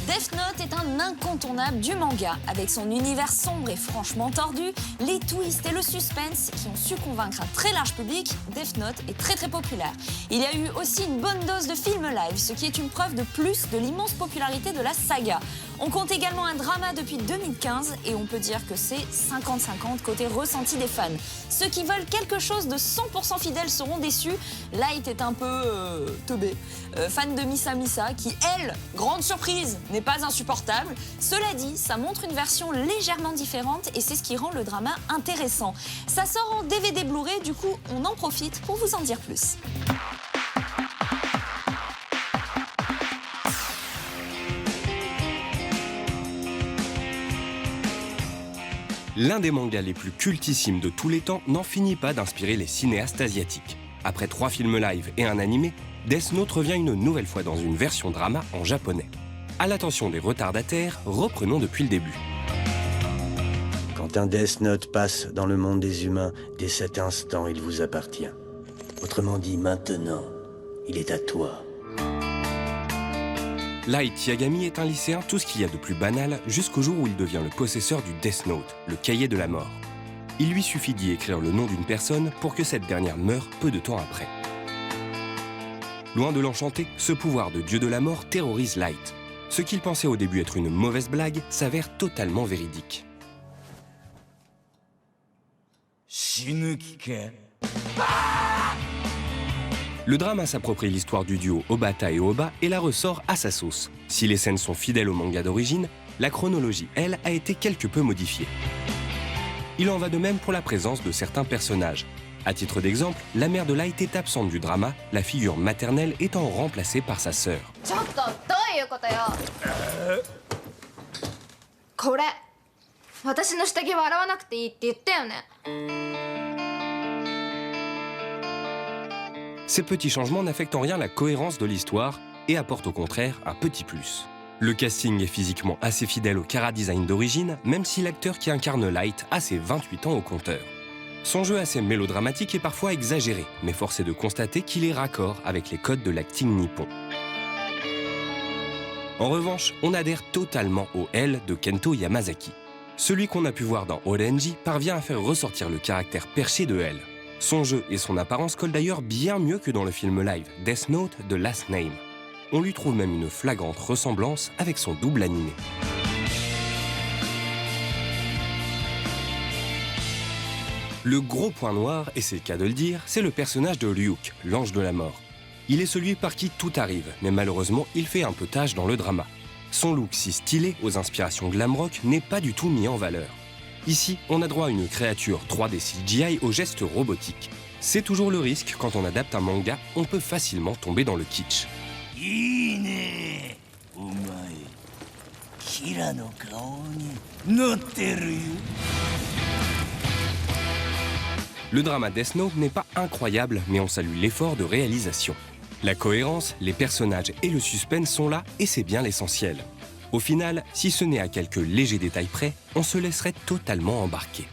Death Note est un incontournable du manga. Avec son univers sombre et franchement tordu, les twists et le suspense qui ont su convaincre un très large public, Death Note est très populaire. Il y a eu aussi une bonne dose de film live, ce qui est une preuve de plus de l'immense popularité de la saga. On compte également un drama depuis 2015 et on peut dire que c'est 50-50 côté ressenti des fans. Ceux qui veulent quelque chose de 100% fidèle seront déçus. Light est un peu teubé, fan de Misa Misa qui, elle, grande surprise, n'est pas insupportable. Cela dit, ça montre une version légèrement différente et c'est ce qui rend le drama intéressant. Ça sort en DVD Blu-ray, du coup on en profite pour vous en dire plus. L'un des mangas les plus cultissimes de tous les temps n'en finit pas d'inspirer les cinéastes asiatiques. Après 3 films live et un animé, Death Note revient une nouvelle fois dans une version drama en japonais. À l'attention des retardataires, reprenons depuis le début. Quand un Death Note passe dans le monde des humains, dès cet instant, il vous appartient. Autrement dit, maintenant, il est à toi. Light Yagami est un lycéen tout ce qu'il y a de plus banal jusqu'au jour où il devient le possesseur du Death Note, le cahier de la mort. Il lui suffit d'y écrire le nom d'une personne pour que cette dernière meure peu de temps après. Loin de l'enchanter, ce pouvoir de dieu de la mort terrorise Light. Ce qu'il pensait au début être une mauvaise blague s'avère totalement véridique. Le drama s'approprie l'histoire du duo Obata et Oba et la ressort à sa sauce. Si les scènes sont fidèles au manga d'origine, la chronologie, elle, a été quelque peu modifiée. Il en va de même pour la présence de certains personnages. À titre d'exemple, la mère de Light est absente du drama, la figure maternelle étant remplacée par sa sœur. Ces petits changements n'affectent en rien la cohérence de l'histoire et apportent au contraire un petit plus. Le casting est physiquement assez fidèle au chara-design d'origine, même si l'acteur qui incarne Light a ses 28 ans au compteur. Son jeu assez mélodramatique est parfois exagéré, mais force est de constater qu'il est raccord avec les codes de l'acting nippon. En revanche, on adhère totalement au L de Kento Yamazaki. Celui qu'on a pu voir dans Orenji parvient à faire ressortir le caractère perché de L. Son jeu et son apparence collent d'ailleurs bien mieux que dans le film live Death Note de Last Name. On lui trouve même une flagrante ressemblance avec son double animé. Le gros point noir, et c'est le cas de le dire, c'est le personnage de Ryuk, l'ange de la mort. Il est celui par qui tout arrive, mais malheureusement, il fait un peu tâche dans le drama. Son look si stylé, aux inspirations glam rock, n'est pas du tout mis en valeur. Ici, on a droit à une créature 3D CGI aux gestes robotiques. C'est toujours le risque, quand on adapte un manga, on peut facilement tomber dans le kitsch. Le drama Death Note n'est pas incroyable, mais on salue l'effort de réalisation. La cohérence, les personnages et le suspense sont là, et c'est bien l'essentiel. Au final, si ce n'est à quelques légers détails près, on se laisserait totalement embarquer.